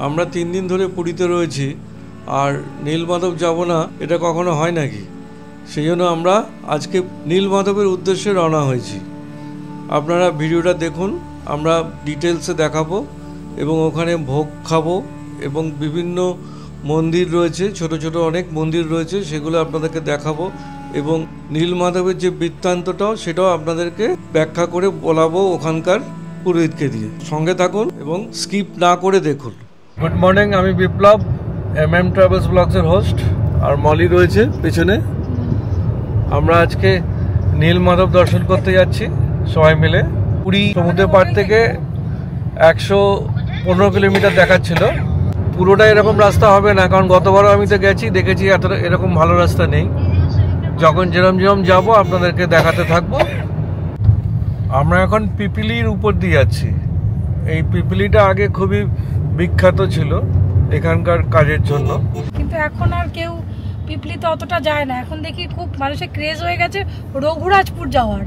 আমরা 3 দিন ধরে পুরীতে রয়েছি আর নীলমাধব যাব না এটা কখনো হয় নাকি? সেই জন্য আমরা আজকে নীলমাধবের উদ্দেশ্যে রওনা হয়েছি। আপনারা ভিডিওটা দেখুন, আমরা ডিটেলসে দেখাবো এবং ওখানে ভোগ খাবো এবং বিভিন্ন মন্দির রয়েছে, ছোট ছোট অনেক মন্দির রয়েছে, সেগুলো আপনাদেরকে দেখাবো এবং নীলমাধবের যে বৃত্তান্তটাও সেটাও আপনাদেরকে ব্যাখ্যা করে বলাবো ওখানকার পুরোহিতকে দিয়ে। সঙ্গে থাকুন এবং স্কিপ না করে দেখুন। গুড মর্নিং, আমি বিপ্লব, MM ট্রাভেলস ব্লগসের হোস্ট, আর মলি রয়েছে পেছনে। আমরা আজকে নীলমাধব দর্শন করতে যাচ্ছি সবাই মিলে। পুরী সমুদ্র পাড় থেকে 115 কিলোমিটার দেখাচ্ছিল। পুরোটা এরকম রাস্তা হবে না, কারণ গতবারও আমি তো গেছি, দেখেছি এরকম ভালো রাস্তা নেই। যখন যেরম যাবো আপনাদেরকে দেখাতে থাকবো। আমরা এখন পিপিলির উপর দিয়ে যাচ্ছি। এই পিপিলিটা আগে খুবই বিখ্যাত ছিল এখানকার কাজের জন্য, কিন্তু এখন আর কেউ পিপলিতে অতটা যায় না। এখন দেখি খুব মানুষের ক্রেজ হয়ে গেছে রঘুরাজপুর যাওয়ার।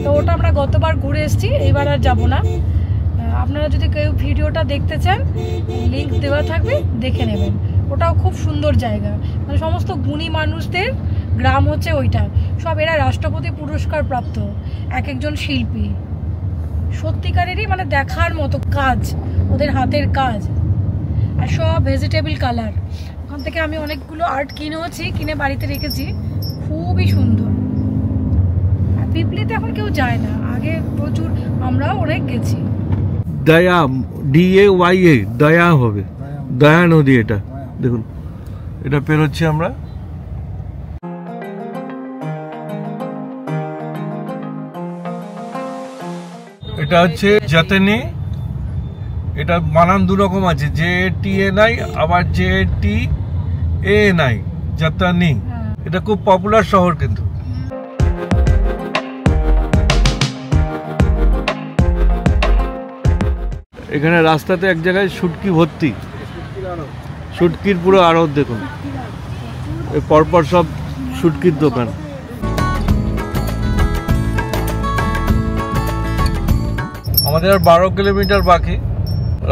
তো ওটা আমরা গতবার ঘুরে এসেছি, এইবার আর যাবো না। আপনারা যদি কেউ ভিডিওটা দেখতে চান, লিঙ্ক দেওয়া থাকবে, দেখে নেবেন। ওটাও খুব সুন্দর জায়গা, মানে সমস্ত গুণী মানুষদের গ্রাম হচ্ছে ওইটা। সব এরা রাষ্ট্রপতি পুরস্কার প্রাপ্ত এক একজন শিল্পী, সত্যিকারেরই মানে দেখার মতো কাজ, ওদের হাতের কাজ, আর সব ভেজিটেবল কালার। ওখান থেকে আমি অনেকগুলো আর্ট কিনে বাড়িতে রেখেছি, খুবই সুন্দর। আর পিপলিতে এখন কেউ যায় না, আগে প্রচুর, আমরাও অনেক গেছি। দয়া, DAYA, দয়া হবে, দয়া নদী। এটা দেখুন, এটা পেরোচ্ছি আমরা। এটা হচ্ছে জাতেনি। এটা বানান দুরকম আছে, JATNI আবার JATANI, জাতানি। এটা খুব পপুলার শহর কিন্তু। এখানে রাস্তাতে এক জায়গায় শুটকি ভর্তি, শুটকির পুরো আড়ত দেখুন, পরপর সব শুটকির দোকান। আমাদের আর 12 কিলোমিটার বাকি।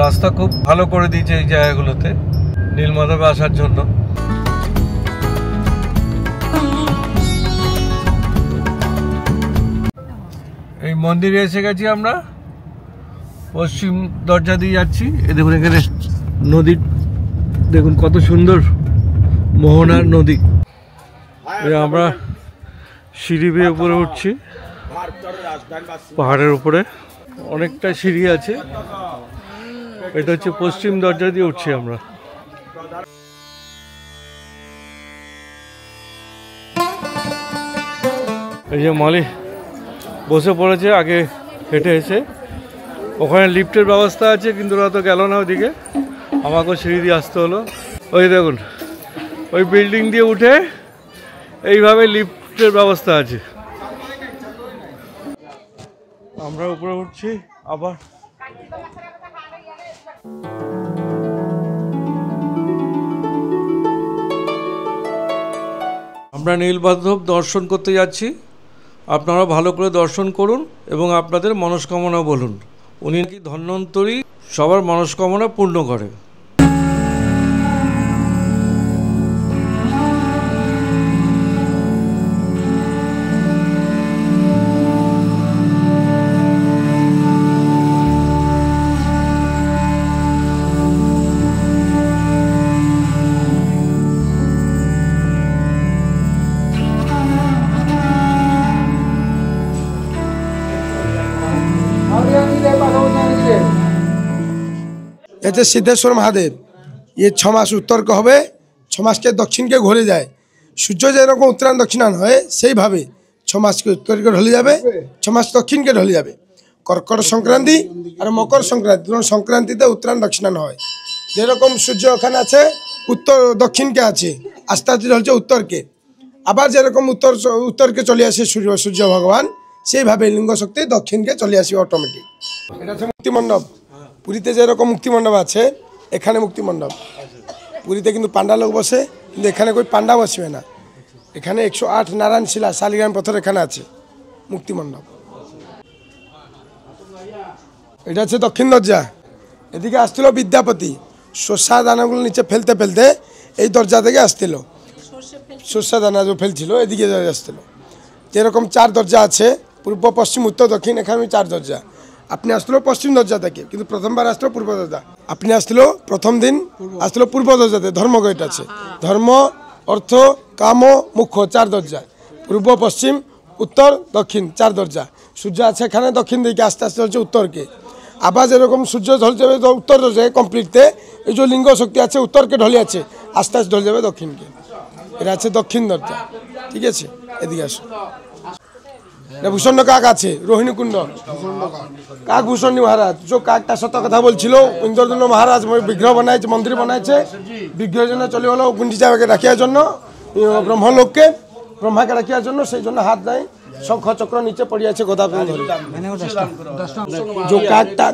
রাস্তা খুব ভালো করে দিয়েছে এই জায়গাগুলোতে নীলমাধবে আসার জন্য। এই মন্দিরে এসে গেছি আমরা, পশ্চিম দরজা দিয়ে যাচ্ছি। এই দেখুন, এখানে নদী দেখুন কত সুন্দর, মোহনার নদী। আমরা সিঁড়ি বেয়ে উপরে উঠছি, পাহাড়ের উপরে অনেকটা সিঁড়ি আছে। এটা হচ্ছে পশ্চিম দরজা দিয়ে উঠছি আমরা। এই যে মলি বসে পড়েছে আগে হেঁটে এসে। ওখানে লিফটের ব্যবস্থা আছে, কিন্তু ওরা তো গেল না ওদিকে, আমাকেও সিঁড়ি দিয়ে আসতে হলো। ওই দেখুন, ওই বিল্ডিং দিয়ে উঠে এইভাবে লিফটের ব্যবস্থা আছে। আমরা উপরে উঠছি আবার। আমরা নীলমাধব দর্শন করতে যাচ্ছি। আপনারা ভালো করে দর্শন করুন এবং আপনাদের মনস্কামনা বলুন। উনি কি ধন্বন্তরী সবার মনস্কামনা পূর্ণ করে। এতে সিদ্ধেশ্বর মহাদেব, ये 6 মাস উত্তর কে হবে, 6 মাসকে দক্ষিণকে ঘুরে যায়। সূর্য যেরকম উত্তরায়ণ দক্ষিণায়ন হয় সেইভাবে 6 মাসকে উত্তরকে ঢলে যাবে, 6 মাস দক্ষিণকে ঢলে যাবে। কর্কট সংক্রান্তি আর মকর সংক্রান্তি, সংক্রান্তিতে উত্তরায়ণ দক্ষিণায়ন হয়। যেরকম সূর্য ওখানে আছে উত্তর দক্ষিণকে আছে, আস্তে আস্তে ঢলছে উত্তরকে। আবার যেরকম উত্তরকে চলে আসে সূর্য ভগবান, সেইভাবে লিঙ্গ শক্তি দক্ষিণকে চলে আসবে অটোমেটিক। এটা হচ্ছে মুক্তিমণ্ডপ। পুরীতে যেরকম মুক্তিমণ্ডপ আছে, এখানে মুক্তিমণ্ডপ। পুরীতে কিন্তু পান্ডা লোক বসে, কিন্তু এখানে কই পান্ডা বসবে না। এখানে 108 নারায়ণ শিলা শালিগ্রাম পাথর এখানে আছে মুক্তিমণ্ডপ। এটা হচ্ছে দক্ষিণ দরজা। এদিকে আসছিল বিদ্যাপতি, শস্যা দানাগুলো নিচে ফেলতে ফেলতে এই দরজা থেকে আসছিল, শস্যা দানা যে ফেলছিল এদিকে আসছিল। যেরকম 4 দরজা আছে, পূর্ব পশ্চিম উত্তর দক্ষিণ, এখানে 4 দরজা। আপনি আসলো পশ্চিম দরজা থেকে, কিন্তু প্রথমবার আসলো পূর্ব দরজা। আপনি আসলো প্রথম দিন আসলো পূর্ব দরজাতে, ধর্মগেট আছে, ধর্ম অর্থ কাম মুখ্য 4 দরজা, পূর্ব পশ্চিম উত্তর দক্ষিণ 4 দরজা। সূর্য আছে এখানে দক্ষিণ দিকে, আস্তে আস্তে হচ্ছে উত্তরকে। আবার যেরকম সূর্য ঢলে যাবে উত্তর দরজায় কমপ্লিটতে, এই যে লিঙ্গ শক্তি আছে উত্তরকে ঢলে আছে, আস্তে আস্তে ঢলে যাবে দক্ষিণকে। এটা আছে দক্ষিণ দরজা, ঠিক আছে। এদিকে আসো, ভূষণ্ড কাক আছে, রোহিণী কুণ্ড কাক ভূষণ্ড মহারাজ, যে কাকটা সত্য কথা বলছিল, ইন্দ্রদন্য মহারাজ বিগ্রহ বানাইছে, মন্দির বানাইছে, বিগ্রহের জন্য চলে গেল গুন্ডিচাকে রাখিয়ার জন্য, ব্রহ্মলোককে ব্রহ্মাকে রাখিয়ার জন্য, সেই জন্য হাত দেয়, শঙ্খ চক্র নিচে পড়ে আছে গদা ধরে। যে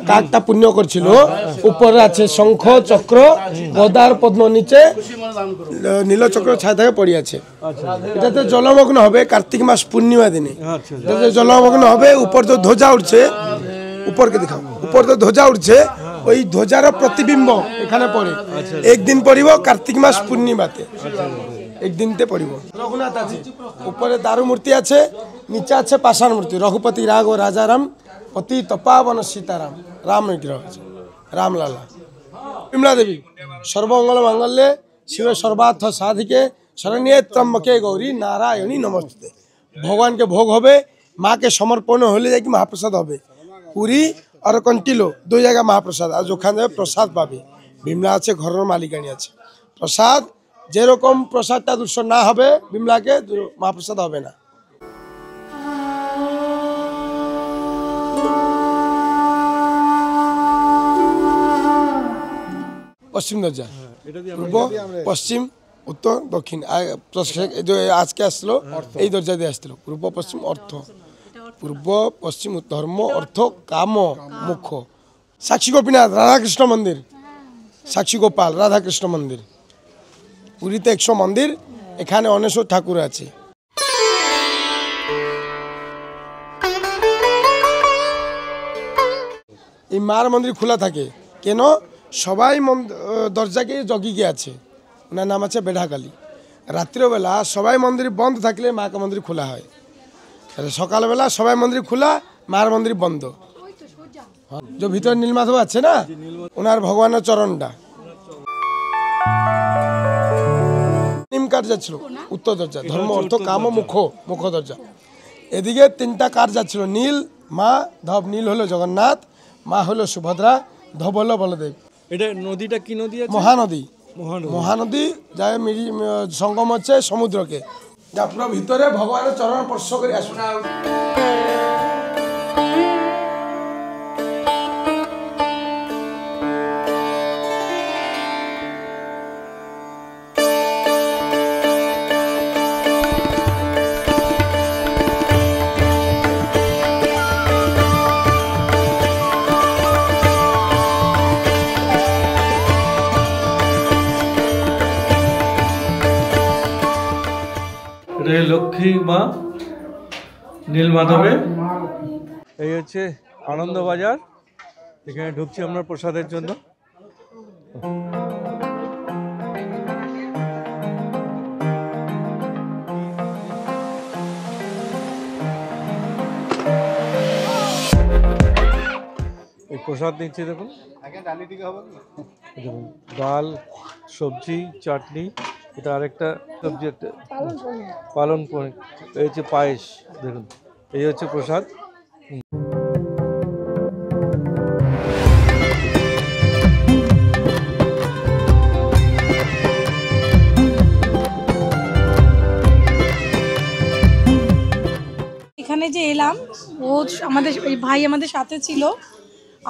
কাকটা পুণ্য করছিল, উপরে আছে শঙ্খ চক্র গদার পদ্ম, নিচে নীলচক্র ছায়া থেকে পড়ে আছে। এটাতে জলমগ্ন হবে কার্তিক মাস পূর্ণিমা দিনে, এটাতে জলমগ্ন হবে। উপর যে ধ্বজা উঠছে, উপরকে দেখাও, উপর যে ধ্বজা উঠছে, ওই ধ্বজার প্রতিবিম্ব এখানে পড়ে। একদিন পড়িব কার্তিক মাস পূর্ণিমাতে, একদিনতে পড়িব। রঘুনাথ আছে, উপরে দারু মূর্তি আছে, নিচে আছে পাষাণ মূর্তি, রঘুপতি রাঘ রাজারাম পতি তপাবন সীতারাম, রাম বিগ্রহ আছে, রামলালা। বিমলা দেবী, সর্বমঙ্গল মাঙ্গল্যে শিবে সর্বার্থ সাধিকে শরণ্যে ত্রম্বকে গৌরী নারায়ণী নমস্তে। ভগবানকে ভোগ হবে, মাকে সমর্পণ হলে যাই মহাপ্রসাদ হবে। পুরী আর কন্টিলো 2 জায়গা মহাপ্রসাদ, আর ওখানে যাবে প্রসাদ পাবে। বিমলা আছে, ঘরের মালিকানি আছে। প্রসাদ যেরকম প্রসাদটা দূষণ না হবে, বিমলাকে মহাপ্রসাদ হবে না। পশ্চিম দরজা, পূর্ব পশ্চিম উত্তর দক্ষিণ। আজকে আসলো এই দরজা দিয়ে আসছিল, পূর্ব পশ্চিম অর্থ, পূর্ব পশ্চিম ধর্ম অর্থ কাম মুখ্য। সাক্ষী গোপীনাথ রাধাকৃষ্ণ মন্দির, সাক্ষী গোপাল রাধাকৃষ্ণ মন্দির। পুরীতে 100 মন্দির, এখানে 19 ঠাকুর আছে। এই মার মন্দির খোলা থাকে কেন? সবাই দরজাকে জগিয়ে আছে, ওনার নাম আছে বেঢাকালী। রাত্রিবেলা সবাই মন্দির বন্ধ থাকলে মাকে মন্দির খোলা হয়, সকালবেলা সবাই মন্দির খোলা, মার মন্দির বন্ধ। যে ভিতরে নীলমাধব আছে না, ওনার ভগবানের চরণটা। নিম কাঠ যাচ্ছিল উত্তর দরজা, ধর্ম অর্থ কাম মুখ্য দরজা। এদিকে 3টা কাঠ যাচ্ছিল, নীল মা ধব, নীল হলো জগন্নাথ, মা হলো সুভদ্রা, ধব হলো বলদেব। এটা নদীটা কি নদী আছে? মহানদী। মহানদী যায় সঙ্গম হচ্ছে সমুদ্রকে, যা পুরো ভিতরে ভগবানের চরণ স্পর্শ করে আসুন। লক্ষ্মী মা নীলমাধবে। এই হচ্ছে আনন্দবাজার, এখানে ঢুকছি আমরা প্রসাদের জন্য। এই প্রসাদ নিচ্ছি, দেখুন ডাল, সবজি, চাটনি, এটা আরেকটা সবজি, একটা পালন পনির, এই হচ্ছে পায়েস, দেখুন এই হচ্ছে প্রসাদ। এখানে যে এলাম, ও আমাদের এই ভাই আমাদের সাথে ছিল,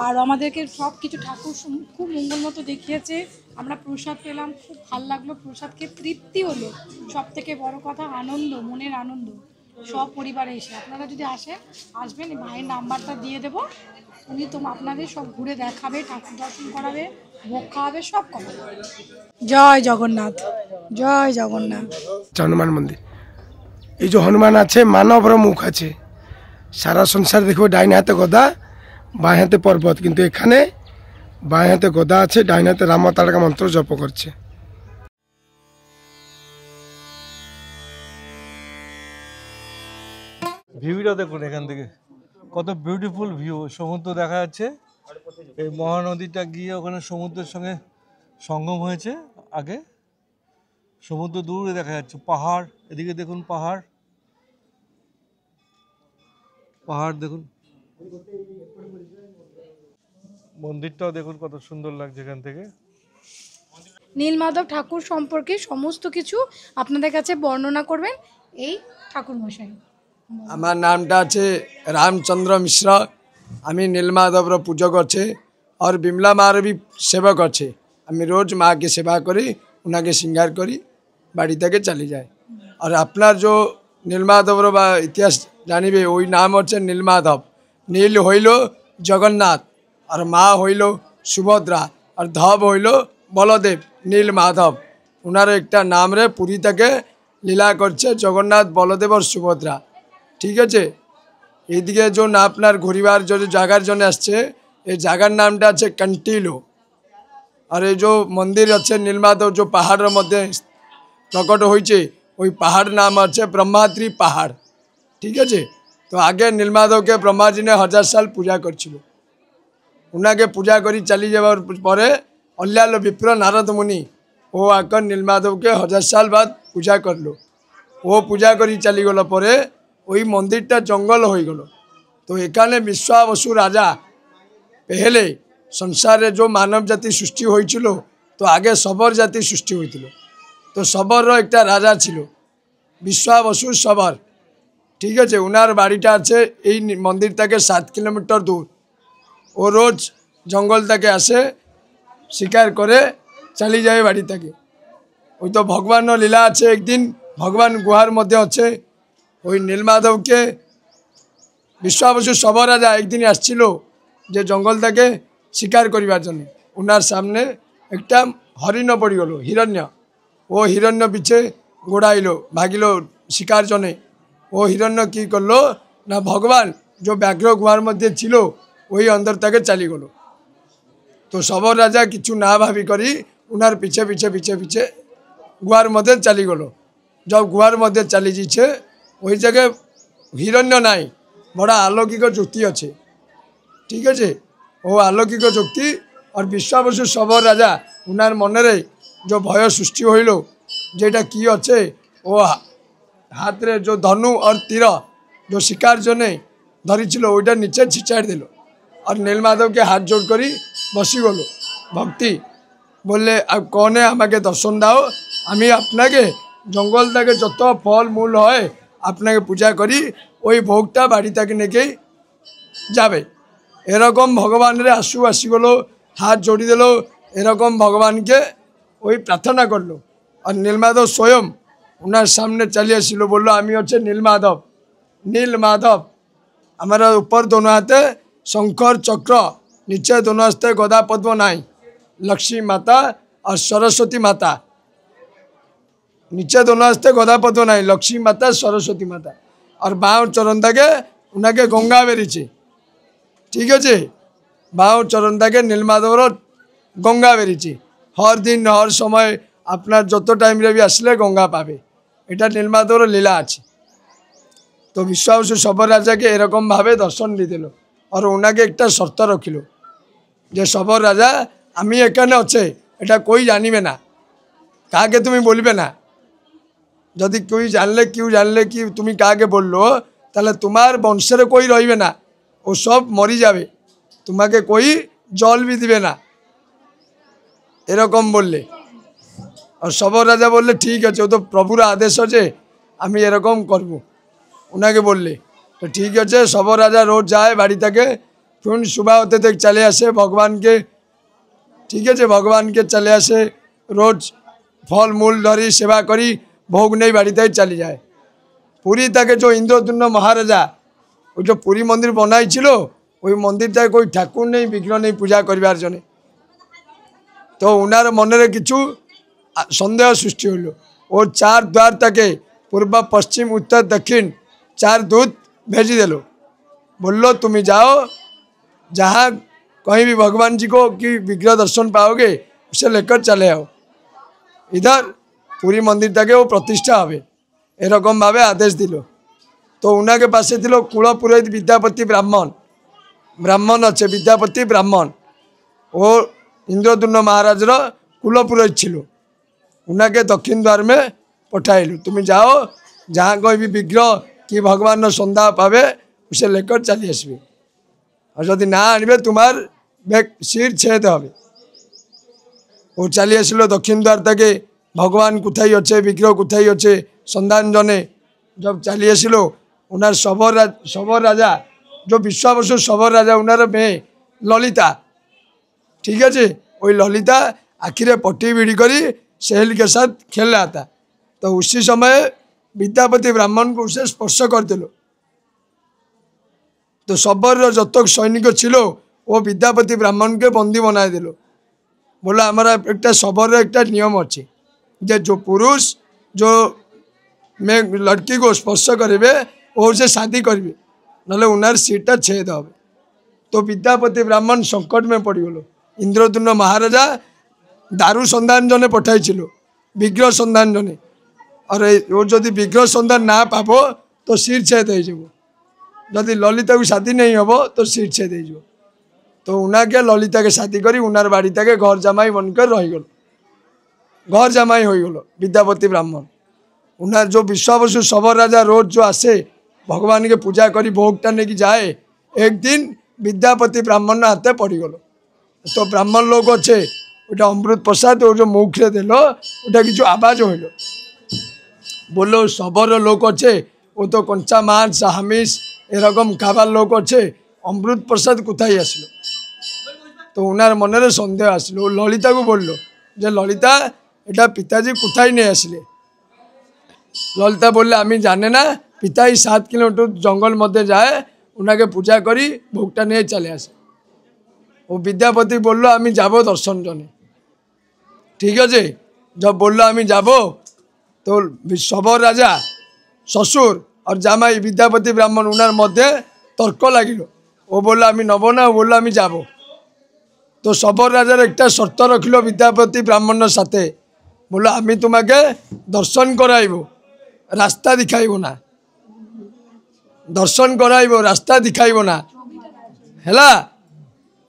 আর আমাদেরকে সব কিছু ঠাকুর খুব মঙ্গল মতো দেখিয়েছে। আমরা প্রসাদ পেলাম, খুব ভালো লাগলো, প্রসাদকে তৃপ্তি হলো। সব থেকে বড় কথা আনন্দ, মনের আনন্দ, সব পরিবারে এসে। আপনারা যদি আসবেন, ভাইয়ের নাম্বারটা দিয়ে দেবো, উনি আপনাদের সব ঘুরে দেখাবে, ঠাকুর দর্শন করাবে, ভোগ খাওয়াবে, সব করাবে। জয় জগন্নাথ, জয় জগন্নাথ। হনুমান মন্দির, এই যে হনুমান আছে, মানবর মুখ আছে। সারা সংসার দেখবে ডাইন হাতে গদা, বাঁ হাতে পর্বত, কিন্তু এখানে বাঁ হাতে গদা আছে, ডাইন হাতে রাম তাড়কা মন্ত্র জপ করছে। ভিউটা দেখুন এখান থেকে, কত বিউটিফুল ভিউ, সমুদ্র দেখা যাচ্ছে। এই মহানদীটা গিয়ে ওখানে সমুদ্রের সঙ্গে সঙ্গম হয়েছে আগে, সমুদ্র দূরে দেখা যাচ্ছে, পাহাড় এদিকে দেখুন, পাহাড় পাহাড় দেখুন, মন্দিরটাও দেখুন কত সুন্দর লাগছে এখান থেকে। নীলমাধব ঠাকুর সম্পর্কে সমস্ত কিছু আপনাদের কাছে বর্ণনা করবেন এই ঠাকুর মশাই। আমার নামটা আছে রামচন্দ্র মিশ্র। আমি নীলমাধবর পুজো করছে আর বিমলা মার भी সেবা করছে। আমি রোজ মাকে সেবা করি, ওনাকে সিঙ্গার করি, বাড়ি থেকে চলে যায়। আর আপনার যে নীলমাধবর বা ইতিহাস জানিবে, ওই নাম হচ্ছে নীলমাধব। নীল হইল জগন্নাথ, আর মা হইল সুভদ্রা, আর ধব হইল বলদেব। নীলমাধব ওনার একটা নাম রে পুরী থেকে লীলা করছে জগন্নাথ, বলদেব আর সুভদ্রা। ঠিক আছে, এইদিকে যে আপনার ঘুরিবার যে জায়গার জন্য আসছে, এই জায়গার নামটা আছে কন্টিলো। আর এই যে মন্দির আছে নীলমাধব, যে পাহাড়ের মধ্যে প্রকট হয়েছে, ওই পাহাড় নাম আছে ব্রহ্মাদ্রি পাহাড়। ঠিক আছে, তো আগে নীলমাধবকে ব্রহ্মাজি ने 1000 সাল পূজা করছিল। ওনাকে পূজা করি চালি যাওয়ার পরে অল্লাল বিপ্র নারদ মুনি ও আকর নীলমাধবকে 1000 সাল বাদ পূজা করলো। ও পূজা করি চালি গেল পরে ওই মন্দিরটা জঙ্গল হয়ে গেল। তো এখানে বিশ্বাবসু রাজা পেহলে সংসারে যে মানব জাতি সৃষ্টি হয়েছিল, তো আগে সবর জাতি সৃষ্টি হয়েছিল। তো সবর একটা রাজা ছিল, বিশ্বাবসু সবর। ঠিক আছে, ওনার বাড়িটা আছে এই মন্দির থেকে 7 কিলোমিটার দূর। ও রোজ জঙ্গল থেকে আসে, শিকার করে চালি যায় বাড়ি থেকে। ওই তো ভগবানও লীলা আছে, একদিন ভগবান গুহার মধ্যে আছে, ওই নীলমাধবকে বিশ্বাবসু সবর রাজা একদিন আসছিল যে জঙ্গল থেকে শিকার করিবার জন্য। ওনার সামনে একটা হরিণ পড়ি গেল, হিরণ্য। ও হিরণ্য পিছে গোড়াইল, ভাগিল শিকার জন্যে। ও হিরণ্য কী করলো না, ভগবান যে ব্যাঘ্র গুহার মধ্যে ছিল ওই অন্দর থেকে চালি গেল। তো সবর রাজা কিছু না ভাবি করি ওনার পিছে পিছে পিছে পিছে গুহার মধ্যে চালি গেল। যব গুহার মধ্যে চালি যাচ্ছে, ওই জায়গায় হিরণ্য নাই, বড় আলৌকিক যুক্তি আছে। ঠিক আছে, ও আলৌকিক যুক্তি আর বিশ্বাবসু সবর রাজা ওনার মনেরে যে ভয় সৃষ্টি হইল, যেটা কি আছে, ও হাতরে যে ধনু আর তীর যে শিকার জন্যে ধরিছিল ওইটা নিচে ছিঁচাই দিল। আর নীলমাধবকে হাত জোড় করি বসি গেল ভক্তি, বললে কনে আমাকে দর্শন দাও, আমি আপনাকে জঙ্গল থেকে যত ফল মূল হয় আপনাকে পূজা করি, ওই ভোগটা বাড়ি থেকে নেকেই যাবে। এরকম ভগবানের আসি গেল, হাত জড়ি দিল, এরকম ভগবানকে ওই প্রার্থনা করলো। আর নীলমাধব স্বয়ং ওনার সামনে চালিয়ে আসছিল, বললো আমি হচ্ছে নীলমাধব। নীলমাধব আমার উপর দোনো হাতে শঙ্কর চক্র, নিচে দোনো হাতে গদা পদ্ম নাই, লক্ষ্মী মাতা আর সরস্বতী মাতা। নিচে দোনো হাতে গদা পদ্ম নাই, লক্ষ্মী মাতা সরস্বতী মাতা। আর বাঁ চরণ থেকে ওনাকে গঙ্গা বেরিয়েছে। ঠিক আছে, বাঁ চরণ থেকে নীলমাধবর গঙ্গা বেরিয়েছে। হর দিন হর সময় আপনার যত টাইমরে বি আসলে গঙ্গা পাবে, এটা নীলমাধবর লীলা আছে। তো বিশ্বাবসু সবর রাজাকে এরকমভাবে দর্শন দিল। আর ওনাকে একটা শর্ত রাখিল যে সবর রাজা আমি এখানে আছে এটা কই জানিবে না, কাকে তুমি বলবে না। যদি কেউ জানলে কি তুমি কাকে বললো, তাহলে তোমার বংশের কই রইবে না, ও সব মরি যাবে, তোমাকে কই জল বি দিবে না, এরকম বললে। আর সবর রাজা বললে ঠিক আছে, ও তো প্রভুর আদেশ আছে, আমি এরকম করব। ওনাকে বললে তো ঠিক আছে। সবর রাজা রোজ যায় বাড়ি থেকে, ফির সুবাহ হতে থেকে চলে আসে ভগবানকে। ঠিক আছে, ভগবানকে চলে আসে, রোজ ফল মূল ধরি সেবা করি, ভোগ নেই, বাড়িতে চলে যায়। পুরী থেকে যে ইন্দ্রদুম্ন মহারাজা ওই যে পুরী মন্দির বনাইছিল, ওই মন্দিরটায় কই ঠাকুর নেই, বিঘ্ন নেই পূজা করিবার জন্য। তো ওনার মনের কিছু সন্দেহ সৃষ্টি হইল। ও 4 দ্বার থেকে পূর্ব পশ্চিম উত্তর দক্ষিণ 4 দূত ভেজি দিল, বলল তুমি যাও, যাহা कहीं भी भगवान जी को कि विग्रह दर्शन पाओगे उसे लेकर चले आओ, इधर पूरी मंदिर तक वो प्रतिष्ठा হবে এরকম ভাবে आदेश दिल। तो उनके पासे दिल कुल पुरोहित विद्यापति ब्राह्मण ब्राह्मण अच्छे विद्यापति ब्राह्मण वो इंद्रद्युम्न महाराज कुल पुरोहित छिलो। उनके दक्षिण द्वार में पठाइलु, तुम जाओ जहाँ कोई भी विग्रह कि भगवान सन्धा पावे उसे लेकर चली आसबे, और जदि ना आनबे तुम्हार सिर छेद হবে। वो चली आसिल दक्षिण द्वार तक भगवान कुथाई अच्छे विग्रह कुथाई अच्छे सन्धान जने जब चली आसिल उनार शबर राजा जो विश्वावसु शबर राजा उनार मे ललिता, ठीक है, वही ललिता आखिरे पट्टी भिड़ी करी सहेली के साथ खेल रहा था। तो उसी समय विद्यापति ब्राह्मण को उसे स्पर्श कर दिलो। तो शबर जतक सैनिक छिलो वो विद्यापति ब्राह्मण के बंदी बनाए दिलो। बोला हमारा एक शबर एक नियम अच्छे जे जो पुरुष जो मैं लड़की को स्पर्श करेंगे वो उसे शादी करेंगे ना उनार सीटा छेद हे। तो विद्यापति ब्राह्मण संकट में पड़गल। इंद्रद्युम्न महाराजा दारू सन्धान जने पठाई विग्रह सन्धान जने, और वो जदि विग्रह सन्धान ना पाबो तो सिर छेद हो, जदि ललिता को शादी नहीं हम तो सिर छेद हो। तो उनके ललिता के शादी करी उनार बाड़ी तक घर जमाई बनकर रहीगल, घर जमाई हो गल विद्यापति ब्राह्मण। उनार जो विश्वावसु शबर राजा रोज जो आसे भगवान के पूजा करी भोगटा नहीं जाए, एक दिन विद्यापति ब्राह्मण हाथे पड़गल। तो ब्राह्मण लोग अच्छे ওটা অমৃত প্রসাদ ও যে মুখে দিল ওটা কিছু আওয়াজ হইল, বললো সবর লোক আছে ও তো কঞ্চা মাছ হামিস এরকম খাবার লোক আছে, অমৃত প্রসাদ কোথায় আসলো। তো ওনার মনের সন্দেহ আসলো। ও ললিতাকে বললো যে ললিতা এটা পিতাজি কোথায় নিয়ে আসলে। ললিতা বললে আমি জানি না, পিতাই 7 কিলোমিটার জঙ্গল মধ্যে যায় ওনাকে পূজা করি ভোগটা নিয়ে চলে আসে। ও विद्यापति बोलो आमी जाबो दर्शन जने, ठीक है। जब बोलो आमी जाबो तो शबर राजा ससुर और जामाई विद्यापति ब्राह्मण उनार मध्य तर्क लगिल। वो बोलो आमी नब ना, बोलो आमी जाबो। तो शबर राजार एक शर्त रखिल विद्यापति ब्राह्मण साथे, बोलो आमी तुम्हें दर्शन कराइबो रास्ता दिखाइबो ना, दर्शन कराइबो रास्ता दिखाइबो ना हैला।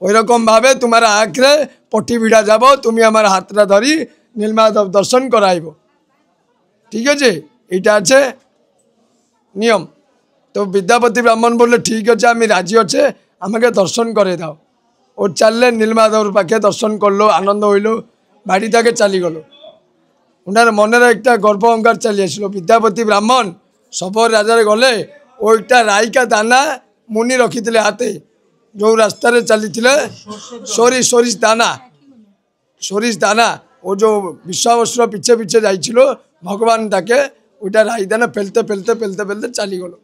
ওই রকম ভাবে তোমার আখরে পটি ভিড়া যাব, তুমি আমার হাতটা ধরি নীলমাধব দর্শন করাইব, ঠিক আছে। এইটা আছে নিয়ম। তো বিদ্যাপতি ব্রাহ্মণ বললে ঠিক আছে আমি রাজি আছে, আমাকে দর্শন করে দাও। ও চাললে নীলমাধবর পাখে দর্শন করলো, আনন্দ হইল, বাড়ি থেকে চালি গেল। ওনার মনের একটা গর্ব অহংকার চালি আসলো। বিদ্যাপতি ব্রাহ্মণ সবর রাজার গলে ওইটা রাইকা দানা মুনি রখিলে হাতে, जो रास्ता चली सोरिष दाना वो जो विश्वावसुर पीछे पीछे जाइछिलो भगवान ताके ओटा राई दाना फेलते फेलते फेलते फेलते चली गलो।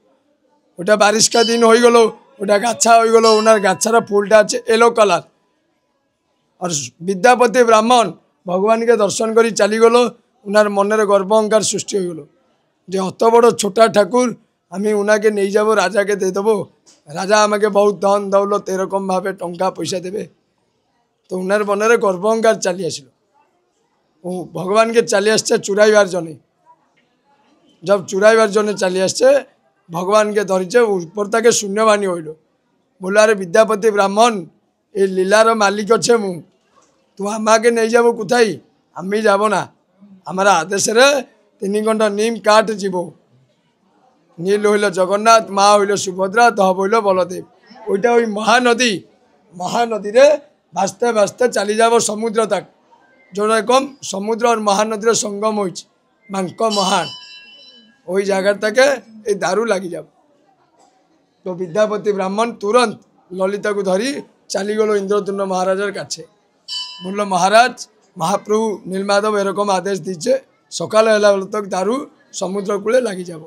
ओटा बारिश का दिन हो गलो, ओटा गाछा हो गलो, ओनार गाछार फुलटा आछे येलो कलर। और विद्यापति ब्राह्मण भगवान के दर्शन करी चली गलो। उनार मनरे गर्व अहंकार सृष्टि हो गलो जे अत बड़ छोटा ठाकुर आमी उनाके नहीं जाबो, राजा के दे देबो, राजा आमाके बहुत धन दौलत एरकम भावे टंका पैसा देवे। तो उनार मनरे गर्व अहंकार चली आसिलो। ओ भगवान के चली आसছে चुराइबार जने, जब चुराइबार जने चली आसছে भगवान के धरिचे ऊपर ताके शून्यवाणी हईल। बोला अरे विद्यापति ब्राह्मण ए लीलार मालिक अच्छे मु, तू आमाके नहीं जाबो कोथाई, आमी जाबो ना, हमारा आदेश रे 3 घंटा नीम काट जीवो। नील हईल जगन्नाथ, माँ हईल सुभद्रा, धब हईल बलदेव। ओइटा ओई महानदी, महानदी रे भासते भासते चली जाब समुद्र तक, जो रकम समुद्र और महानदी संगम हो बांक महान ওই জায়গা থেকে এই দারু লাগি যাব। তো বিদ্যাপতি ব্রাহ্মণ তুরন্ত ললিতাকে ধরি চালি গেল ইন্দ্রদ্যুম্ন মহারাজের কাছে। বলল মহারাজ মহাপ্রভু নীলমাধব এরকম আদেশ দিচ্ছে সকাল হলা তক দারু সমুদ্র কূলে লাগি যাব।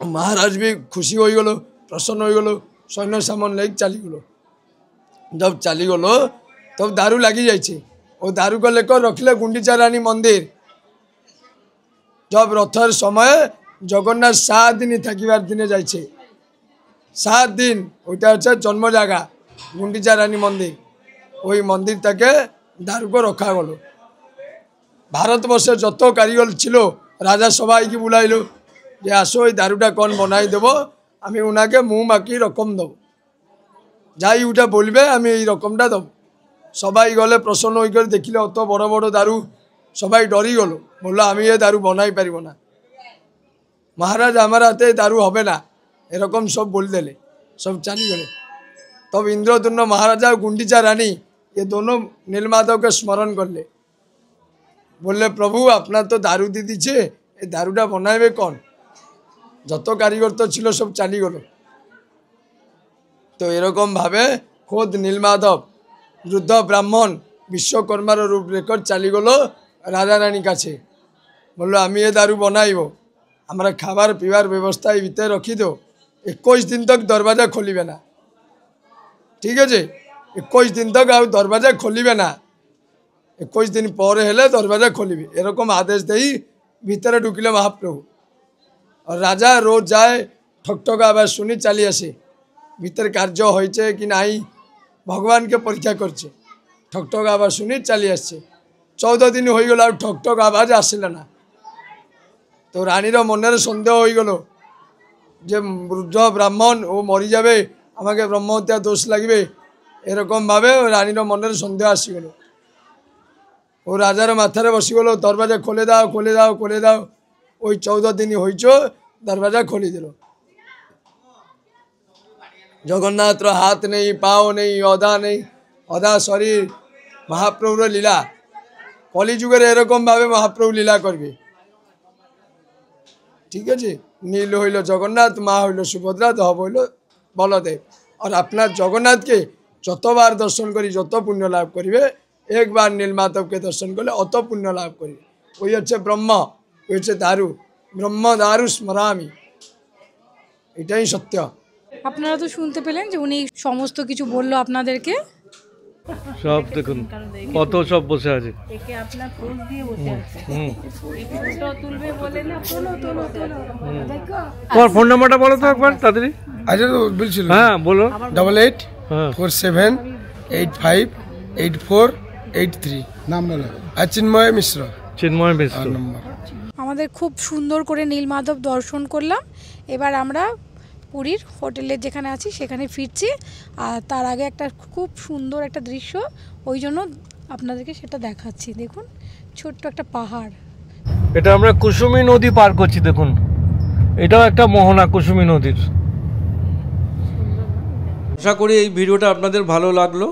महाराज भी खुशी हो गलो, प्रसन्न हो गलो, सैन्य सामान लेके चली गलो। जब चली गलो तब दारू लगी जाइए। वो दारू को लेकर रखले गुंडीचा रानी मंदिर। जब रथर समय जगन्नाथ 7 दिन थकिबार दिने जाइए, 7 दिन ओटा हচ্ছে जन्म जगह গুন্ডিচা রানী মন্দির, ওই মন্দিরটাকে দারুকে রক্ষা হলো। ভারতবর্ষের যত কারিগর ছিল রাজা সবাইকে বুলাইলো যে আসো ওই দারুটা কোন বনাই দেবো, আমি ওনাকে মুখ মাকি রকম দেবো, যাই ওটা বলবে আমি এই রকমটা দেবো। সবাই গলে প্রসন্ন হয়ে করে দেখিলে অত বড় বড় দারু, সবাই ডরি গেল, বললো আমি এ দারু বনাই পারিব না, মহারাজ আমার হাতে দারু হবে না, এরকম সব বল দিলে, সব চালি গেলে। তব ইন্দ্রদুম্ন মহারাজা গুন্ডিচা রানী এ दोनों নীলমাধবকে স্মরণ করলে, বললে প্রভু আপনার তো দারু দিয়ে দিচ্ছে, এই দারুটা বনাইবে কোন, যত কারিগর তো ছিল সব চালি গেল। তো এরকমভাবে খোদ নীলমাধব বৃদ্ধ ব্রাহ্মণ বিশ্বকর্মার রূপ রেকর্ড চালি গেল রাজা রানীর কাছে, বললো আমি এ দারু বনাইব, আমরা খাবার পিবার ব্যবস্থা এই ভিতরে রখি দো, 21 দিন তক দরওয়াজা খুলিবে না, ঠিক আছে? 21 দিন তক আর দরওয়াজা খুলিবে না, 21 দিন পরে হলে দরওয়াজা খুলিবে, এরকম আদেশ দেই ভিতরে ঢুকিলে মহাপ্রভু। আর রাজা রোজ যায় ঠকঠক আবার শুনি চালি আসে, ভিতরে কার্য হয়েছে কি নাই ভগবানকে পরীক্ষা করছে, ঠকঠক আবার শুনি চালি আসছে। 14 দিন হয়ে গেল আর ঠকঠক আওয়াজ আসলে না। তো রানীর মনের সন্দেহ হয়ে গেল যে বৃদ্ধ ব্রাহ্মণ ও মরি যাবে, আমাকে ব্রহ্মহত্যা দোষ লাগবে, এরকমভাবে রানীর মনের সন্দেহ আসি গেল। ও রাজার মাথায় বসি গেল, দরওয়াজা খুলে দাও খুলে দাও খুলে দাও। ওই 14 দিনই হয়েছ, দরওয়াজা খুলে দিল। জগন্নাথর হাত নেই, পাও নেই, অধা নেই, অধা শরীর, মহাপ্রভুর লীলা। কলিযুগের এরকমভাবে মহাপ্রভু লীলা করবে, ঠিক আছে? নীল হইল জগন্নাথ, মা হইল সুভদ্রা, ধব হইল বলদেব। আর আপনার জগন্নাথকে যতবার দর্শন করি যত পুণ্য লাভ করিবে, একবার নীলমাধবকে দর্শন করলে অত পুণ্য লাভ করিবে। ওই হচ্ছে ব্রহ্ম, ওই হচ্ছে দারু, ব্রহ্ম দারু স্মরামি, এটাই সত্য। আপনারা তো শুনতে পেলেন যে উনি সমস্ত কিছু বললো আপনাদেরকে। সব দেখুন কত সব বসে আছে। একে আপনার পোজ দিয়ে বসে আছে, এই ফটো তুলবে বলে না, তোলো তোলো তোলো, দেখো তোমার ফোন নাম্বারটা বলো তো একবার তাড়াতাড়ি। আচ্ছা তো বলছিল হ্যাঁ বলো। 8847858483 নাম বলো। আর চিন্ময় মিশ্র। চিন্ময় মিশ্র নম্বর। আমাদের খুব সুন্দর করে নীলমাধব দর্শন করলাম। এবার আমরা পুরীর হোটেলে যেখানে আছি সেখানে ফিরছি। আর তার আগে একটা খুব সুন্দর একটা দৃশ্য, ওই জন্য আপনাদেরকে সেটা দেখাচ্ছি। দেখুন ছোট্ট একটা পাহাড়, এটা আমরা কুসুমী নদী পার করছি, দেখুন এটাও একটা মোহনা কুসুমী নদীর। আশা করি এই ভিডিওটা আপনাদের ভালো লাগলো।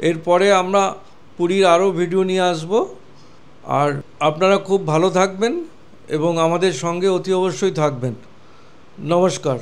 এরপরে আমরা পুরীর আরও ভিডিও নিয়ে আসব। আর আপনারা খুব ভালো থাকবেন এবং আমাদের সঙ্গে অতি অবশ্যই থাকবেন। নমস্কার।